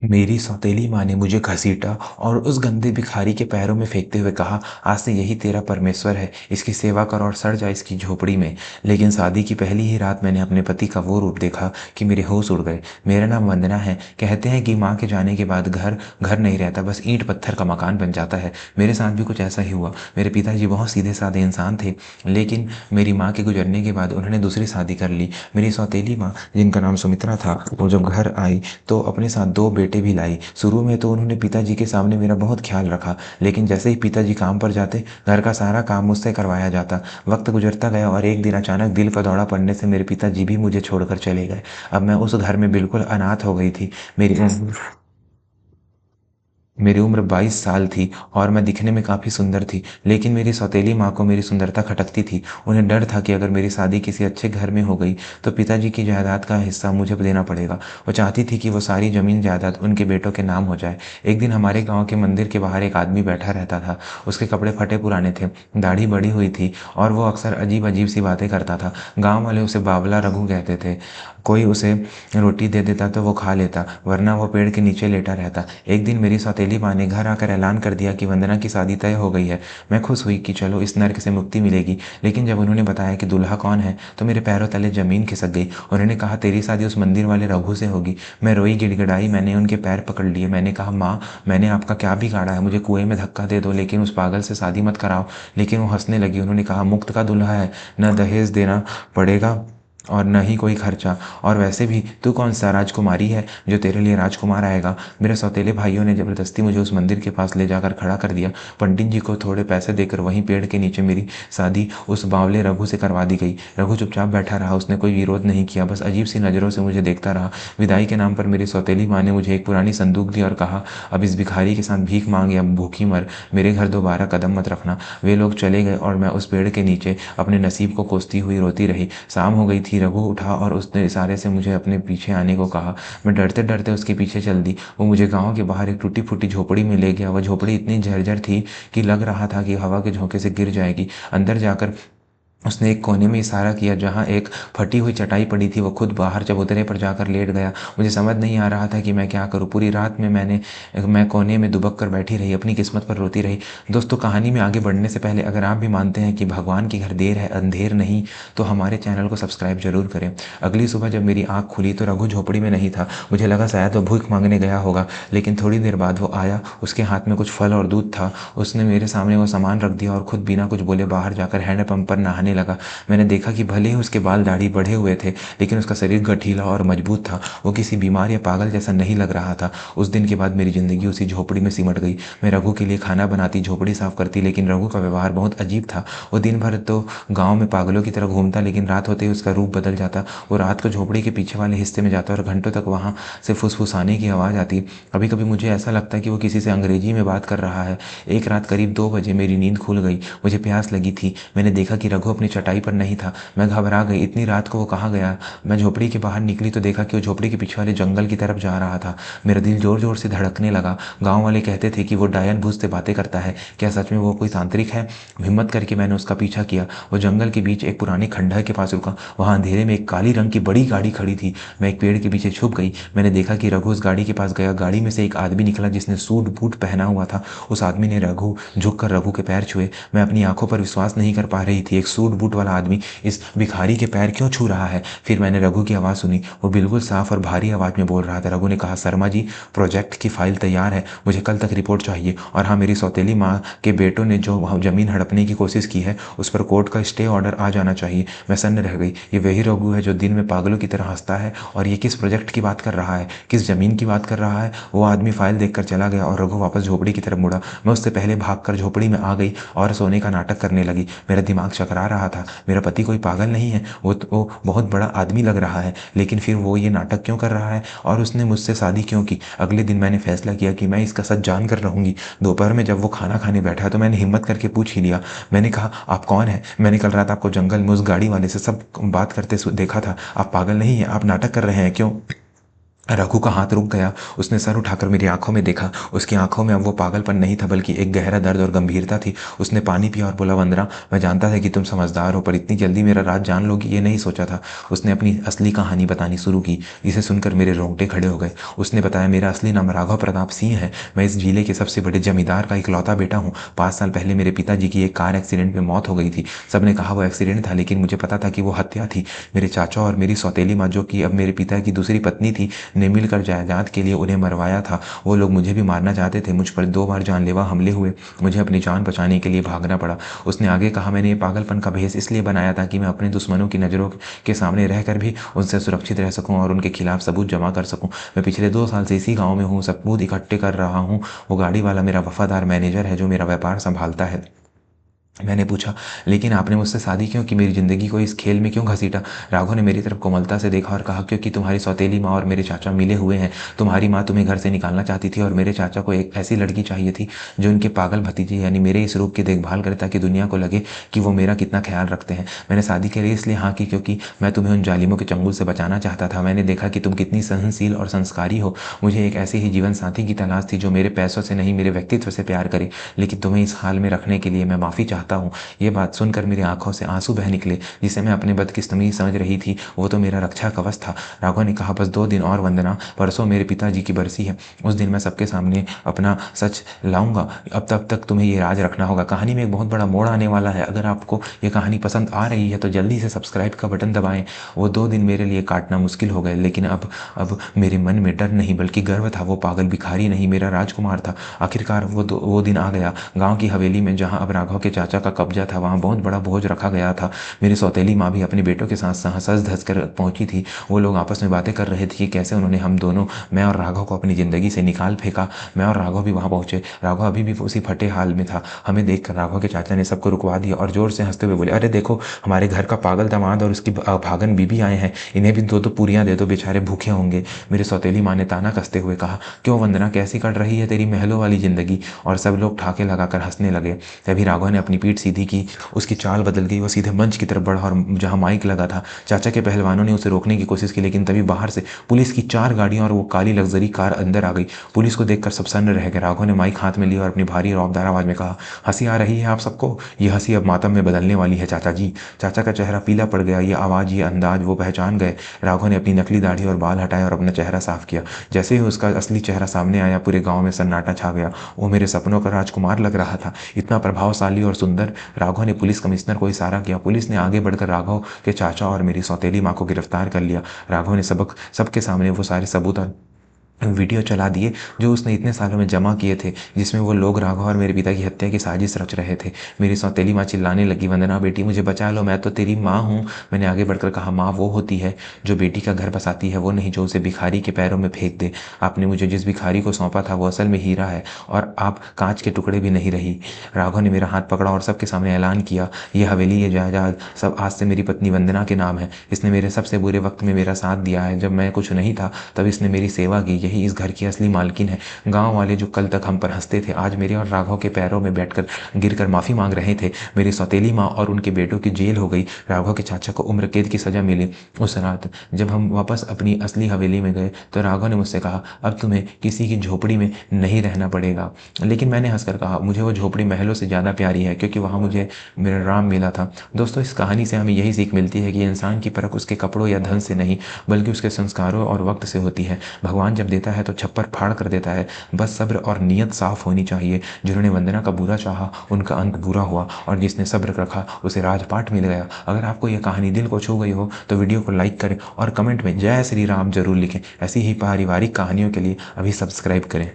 मेरी सौतेली माँ ने मुझे घसीटा और उस गंदे भिखारी के पैरों में फेंकते हुए कहा, आज से यही तेरा परमेश्वर है, इसकी सेवा कर और सड़ जा इसकी झोपड़ी में। लेकिन शादी की पहली ही रात मैंने अपने पति का वो रूप देखा कि मेरे होश उड़ गए। मेरा नाम वंदना है। कहते हैं कि माँ के जाने के बाद घर घर नहीं रहता, बस ईंट पत्थर का मकान बन जाता है। मेरे साथ भी कुछ ऐसा ही हुआ। मेरे पिताजी बहुत सीधे साधे इंसान थे, लेकिन मेरी माँ के गुजरने के बाद उन्होंने दूसरी शादी कर ली। मेरी सौतेली माँ, जिनका नाम सुमित्रा था, वो जब घर आई तो अपने साथ दो बेटे भी लाई। शुरू में तो उन्होंने पिताजी के सामने मेरा बहुत ख्याल रखा, लेकिन जैसे ही पिताजी काम पर जाते, घर का सारा काम मुझसे करवाया जाता। वक्त गुजरता गया और एक दिन अचानक दिल का दौरा पड़ने से मेरे पिताजी भी मुझे छोड़कर चले गए। अब मैं उस घर में बिल्कुल अनाथ हो गई थी। मेरी उम्र 22 साल थी और मैं दिखने में काफ़ी सुंदर थी, लेकिन मेरी सौतेली माँ को मेरी सुंदरता खटकती थी। उन्हें डर था कि अगर मेरी शादी किसी अच्छे घर में हो गई तो पिताजी की जायदाद का हिस्सा मुझे देना पड़ेगा। वो चाहती थी कि वो सारी ज़मीन जायदाद उनके बेटों के नाम हो जाए। एक दिन हमारे गाँव के मंदिर के बाहर एक आदमी बैठा रहता था। उसके कपड़े फटे पुराने थे, दाढ़ी बड़ी हुई थी और वो अक्सर अजीब अजीब सी बातें करता था। गाँव वाले उसे बावला रघु कहते थे। कोई उसे रोटी दे देता तो वो खा लेता, वरना वो पेड़ के नीचे लेटा रहता। एक दिन मेरी सौतेली माँ ने घर आकर ऐलान कर दिया कि वंदना की शादी तय हो गई है। मैं खुश हुई कि चलो इस नर्क से मुक्ति मिलेगी, लेकिन जब उन्होंने बताया कि दूल्हा कौन है तो मेरे पैरों तले जमीन खिसक गई। उन्होंने कहा, तेरी शादी उस मंदिर वाले रघु से होगी। मैं रोई गिड़गिड़ाई, मैंने उनके पैर पकड़ लिए। मैंने कहा, माँ, मैंने आपका क्या बिगाड़ा है? मुझे कुएं में धक्का दे दो, लेकिन उस पागल से शादी मत कराओ। लेकिन वो हंसने लगी। उन्होंने कहा, मुफ्त का दूल्हा है, न दहेज देना पड़ेगा और न ही कोई खर्चा। और वैसे भी तू कौन सा राजकुमारी है जो तेरे लिए राजकुमार आएगा? मेरे सौतेले भाइयों ने जबरदस्ती मुझे उस मंदिर के पास ले जाकर खड़ा कर दिया। पंडित जी को थोड़े पैसे देकर वहीं पेड़ के नीचे मेरी शादी उस बावले रघु से करवा दी गई। रघु चुपचाप बैठा रहा, उसने कोई विरोध नहीं किया, बस अजीब सी नज़रों से मुझे देखता रहा। विदाई के नाम पर मेरी सौतेली माँ ने मुझे एक पुरानी संदूक दी और कहा, अब इस भिखारी के साथ भीख मांग या भूखी मर, मेरे घर दोबारा कदम मत रखना। वे लोग चले गए और मैं उस पेड़ के नीचे अपने नसीब को कोसती हुई रोती रही। शाम हो गई थी। रघु उठा और उसने इशारे से मुझे अपने पीछे आने को कहा। मैं डरते डरते उसके पीछे चल दी। वो मुझे गांव के बाहर एक टूटी फूटी झोपड़ी में ले गया। वह झोपड़ी इतनी जर्जर थी कि लग रहा था कि हवा के झोंके से गिर जाएगी। अंदर जाकर उसने एक कोने में इशारा किया जहाँ एक फटी हुई चटाई पड़ी थी। वो खुद बाहर चबूतरे पर जाकर लेट गया। मुझे समझ नहीं आ रहा था कि मैं क्या करूँ। पूरी रात में मैं कोने में दुबक कर बैठी रही, अपनी किस्मत पर रोती रही। दोस्तों, कहानी में आगे बढ़ने से पहले अगर आप भी मानते हैं कि भगवान के घर देर है अंधेर नहीं, तो हमारे चैनल को सब्सक्राइब जरूर करें। अगली सुबह जब मेरी आँख खुली तो रघु झोपड़ी में नहीं था। मुझे लगा शायद वो भूख मांगने गया होगा, लेकिन थोड़ी देर बाद वो आया। उसके हाथ में कुछ फल और दूध था। उसने मेरे सामने वो सामान रख दिया और खुद बिना कुछ बोले बाहर जाकर हैंडपंप पर नहाने लगा। मैंने देखा कि भले ही उसके बाल दाढ़ी बढ़े हुए थे, लेकिन उसका शरीर गठीला और मजबूत था। वो किसी बीमार या पागल जैसा नहीं लग रहा था। उस दिन के बाद मेरी जिंदगी उसी झोपड़ी में सिमट गई। मैं रघु के लिए खाना बनाती, झोपड़ी साफ करती, लेकिन रघु का व्यवहार बहुत अजीब था। वो दिन भर तो गाँव में पागलों की तरह घूमता, लेकिन रात होते ही उसका रूप बदल जाता। वो रात को झोपड़ी के पीछे वाले हिस्से में जाता और घंटों तक वहाँ से फुसफुसाने की आवाज़ आती। कभी कभी मुझे ऐसा लगता कि वो किसी से अंग्रेजी में बात कर रहा है। एक रात करीब 2 बजे मेरी नींद खुल गई। मुझे प्यास लगी थी। मैंने देखा कि रघु अपनी चटाई पर नहीं था। मैं घबरा गई, इतनी रात को वो कहाँ गया? मैं झोपड़ी के बाहर निकली तो देखा कि वो झोपड़ी के पीछे वाले जंगल की तरफ जा रहा था। मेरा दिल जोर जोर से धड़कने लगा। गांव वाले कहते थे कि वो डायन भूत से बातें करता है। क्या सच में वो कोई तांत्रिक है? हिम्मत करके मैंने उसका पीछा किया। वो जंगल के बीच एक पुरानी खंडहर के पास रुका। वहाँ अंधेरे में एक काली रंग की बड़ी गाड़ी खड़ी थी। मैं एक पेड़ के पीछे छुप गई। मैंने देखा कि रघु उस गाड़ी के पास गया। गाड़ी में से एक आदमी निकला जिसने सूट बूट पहना हुआ था। उस आदमी ने झुक कर रघु के पैर छुए। मैं अपनी आंखों पर विश्वास नहीं कर पा रही थी। एक सूट बूट वाला आदमी इस भिखारी के पैर क्यों छू रहा है? फिर मैंने रघु की आवाज़ सुनी। वो बिल्कुल साफ और भारी आवाज़ में बोल रहा था। रघु ने कहा, शर्मा जी, प्रोजेक्ट की फाइल तैयार है, मुझे कल तक रिपोर्ट चाहिए। और हाँ, मेरी सौतेली माँ के बेटों ने जो ज़मीन हड़पने की कोशिश की है, उस पर कोर्ट का स्टे ऑर्डर आ जाना चाहिए। मैं सन्न रह गई। ये वही रघु है जो दिन में पागलों की तरह हंसता है, और ये किस प्रोजेक्ट की बात कर रहा है, किस ज़मीन की बात कर रहा है? वो आदमी फाइल देखकर चला गया और रघु वापस झोपड़ी की तरफ मुड़ा। मैं उससे पहले भागकर झोपड़ी में आ गई और सोने का नाटक करने लगी। मेरा दिमाग चकरा रहा था। मेरा पति कोई पागल नहीं है, वो बहुत बड़ा आदमी लग रहा है, लेकिन फिर वो ये नाटक क्यों कर रहा है और उसने मुझसे शादी क्यों की? अगले दिन मैंने फैसला किया कि मैं इसका सच जान कर रहूंगी। दोपहर में जब वो खाना खाने बैठा तो मैंने हिम्मत करके पूछ ही लिया। मैंने कहा, आप कौन है? मैंने कल रात आपको जंगल में उस गाड़ी वाले से सब बात करते देखा था। आप पागल नहीं हैं, आप नाटक कर रहे हैं क्यों? रघु का हाथ रुक गया। उसने सर उठाकर मेरी आंखों में देखा। उसकी आंखों में अब वो पागलपन नहीं था बल्कि एक गहरा दर्द और गंभीरता थी। उसने पानी पिया और बोला, वंदना, मैं जानता था कि तुम समझदार हो, पर इतनी जल्दी मेरा राज जान लोगी ये नहीं सोचा था। उसने अपनी असली कहानी बतानी शुरू की, जिसे सुनकर मेरे रोंगटे खड़े हो गए। उसने बताया, मेरा असली नाम राघव प्रताप सिंह है। मैं इस जिले के सबसे बड़े जमींदार का इकलौता बेटा हूँ। 5 साल पहले मेरे पिताजी की एक कार एक्सीडेंट में मौत हो गई थी। सबने कहा वो एक्सीडेंट था, लेकिन मुझे पता था कि वो हत्या थी। मेरे चाचा और मेरी सौतेली माँ, जो कि अब मेरे पिता की दूसरी पत्नी थी, ने मिलकर जायदाद के लिए उन्हें मरवाया था। वो लोग मुझे भी मारना चाहते थे। मुझ पर 2 बार जानलेवा हमले हुए। मुझे अपनी जान बचाने के लिए भागना पड़ा। उसने आगे कहा, मैंने ये पागलपन का भेष इसलिए बनाया था कि मैं अपने दुश्मनों की नज़रों के सामने रहकर भी उनसे सुरक्षित रह सकूं और उनके खिलाफ सबूत जमा कर सकूं। मैं पिछले 2 साल से इसी गांव में हूं, सबूत इकट्ठे कर रहा हूं। वो गाड़ी वाला मेरा वफादार मैनेजर है जो मेरा व्यापार संभालता है। मैंने पूछा, लेकिन आपने मुझसे शादी क्यों की? मेरी ज़िंदगी को इस खेल में क्यों घसीटा? राघव ने मेरी तरफ कोमलता से देखा और कहा, क्योंकि तुम्हारी सौतेली माँ और मेरे चाचा मिले हुए हैं। तुम्हारी माँ तुम्हें घर से निकालना चाहती थी और मेरे चाचा को एक ऐसी लड़की चाहिए थी जो उनके पागल भतीजे यानी मेरे इस रूप की देखभाल करे, ताकि दुनिया को लगे कि वो मेरा कितना ख्याल रखते हैं। मैंने शादी के लिए इसलिए हाँ की क्योंकि मैं तुम्हें उन जालिमों के चंगुल से बचाना चाहता था। मैंने देखा कि तुम कितनी सहनशील और संस्कारी हो। मुझे एक ऐसे ही जीवन साथी की तलाश थी जो मेरे पैसों से नहीं, मेरे व्यक्तित्व से प्यार करे। लेकिन तुम्हें इस हाल में रखने के लिए मैं माफ़ी चाहता हूँ। ये बात सुनकर मेरी आंखों से आंसू बह निकले। जिसे मैं अपनी बदकिस्मती समझ रही थी, वो तो मेरा रक्षा कवच था। राघव ने कहा, बस 2 दिन और वंदना, परसों मेरे पिताजी की बरसी है। उस दिन मैं सबके सामने अपना सच लाऊंगा। अब तब तक तुम्हें ये राज रखना होगा। कहानी में एक बहुत बड़ा मोड़ आने वाला है। अगर आपको ये कहानी पसंद आ रही है तो जल्दी से सब्सक्राइब का बटन दबाएं। वो 2 दिन मेरे लिए काटना मुश्किल हो गए, लेकिन अब मेरे मन में डर नहीं बल्कि गर्व था। वो पागल भिखारी नहीं, मेरा राजकुमार था। आखिरकार वो दिन आ गया। गाँव की हवेली में, जहाँ अब राघव के चाचा का कब्जा था, वहाँ बहुत बड़ा भोज रखा गया था। मेरी सौतेली माँ भी अपने बेटों के साथ सज धज कर पहुंची थी। वो लोग आपस में बातें कर रहे थे कि कैसे उन्होंने हम दोनों, मैं और राघव को अपनी ज़िंदगी से निकाल फेंका। मैं और राघव भी वहाँ पहुंचे। राघव अभी भी उसी फटे हाल में था। हमें देखकर राघव के चाचा ने सबको रुकवा दिया और जोर से हंसते हुए बोले, अरे देखो, हमारे घर का पागल दामाद और उसकी भागन बीबी आए हैं। इन्हें भी 2-2 पूरियाँ दे दो, बेचारे भूखे होंगे। मेरी सौतेली माँ ने ताना कसते हुए कहा, क्यों वंदना, कैसी कट रही है तेरी महलों वाली ज़िंदगी? और सब लोग ठाके लगाकर हंसने लगे। तभी राघव ने अपनी पीठ सीधी की। उसकी चाल बदल गई। वो सीधे मंच की तरफ बढ़ा और जहां माइक लगा था, चाचा के पहलवानों ने उसे रोकने की कोशिश की, लेकिन तभी बाहर से पुलिस की 4 गाड़ियां और वो काली लग्जरी कार अंदर आ गई। पुलिस को देखकर सब सन्न रह गए। राघव ने माइक हाथ में लिया और अपनी भारी रौबदार आवाज में कहा, हंसी आ रही है आप सबको? ये हंसी अब मातम में बदलने वाली है चाचा जी। चाचा का चेहरा पीला पड़ गया। ये आवाज़, ये अंदाज वो पहचान गए। राघव ने अपनी नकली दाढ़ी और बाल हटाए और अपना चेहरा साफ किया। जैसे ही उसका असली चेहरा सामने आया, पूरे गाँव में सन्नाटा छा गया। वो मेरे सपनों का राजकुमार लग रहा था, इतना प्रभावशाली और सुंदर। राघव ने पुलिस कमिश्नर को इशारा किया। पुलिस ने आगे बढ़कर राघव के चाचा और मेरी सौतेली माँ को गिरफ्तार कर लिया। राघव ने सबके सामने वो सारे सबूत वीडियो चला दिए जो उसने इतने सालों में जमा किए थे, जिसमें वो लोग राघव और मेरे पिता की हत्या की साजिश रच रहे थे। मेरी सौतेली माँ चिल्लाने लगी, वंदना बेटी, मुझे बचा लो, मैं तो तेरी माँ हूँ। मैंने आगे बढ़कर कहा, माँ वो होती है जो बेटी का घर बसाती है, वो नहीं जो उसे भिखारी के पैरों में फेंक दे। आपने मुझे जिस भिखारी को सौंपा था वो असल में हीरा है, और आप कांच के टुकड़े भी नहीं रही। राघव ने मेरा हाथ पकड़ा और सबके सामने ऐलान किया, ये हवेली, ये जायदाद सब आज से मेरी पत्नी वंदना के नाम है। इसने मेरे सबसे बुरे वक्त में मेरा साथ दिया है। जब मैं कुछ नहीं था तब इसने मेरी सेवा की। यही इस घर की असली मालकिन है। गांव वाले जो कल तक हम पर हंसते थे, आज मेरे और राघव के पैरों में बैठकर गिरकर माफी मांग रहे थे। मेरी सौतेली माँ और उनके बेटों की जेल हो गई। राघव के चाचा को उम्र कैद की सजा मिली। उस रात जब हम वापस अपनी असली हवेली में गए तो राघव ने मुझसे कहा, अब तुम्हें किसी की झोपड़ी में नहीं रहना पड़ेगा। लेकिन मैंने हंसकर कहा, मुझे वो झोपड़ी महलों से ज़्यादा प्यारी है, क्योंकि वहाँ मुझे मेरा राम मिला था। दोस्तों, इस कहानी से हमें यही सीख मिलती है कि इंसान की परख उसके कपड़ों या धन से नहीं, बल्कि उसके संस्कारों और वक्त से होती है। भगवान जब देता है तो छप्पर फाड़ कर देता है। बस सब्र और नीयत साफ होनी चाहिए। जिन्होंने वंदना का बुरा चाहा उनका अंत बुरा हुआ, और जिसने सब्र रखा उसे राजपाट मिल गया। अगर आपको यह कहानी दिल को छू गई हो तो वीडियो को लाइक करें और कमेंट में जय श्री राम जरूर लिखें। ऐसी ही पारिवारिक कहानियों के लिए अभी सब्सक्राइब करें।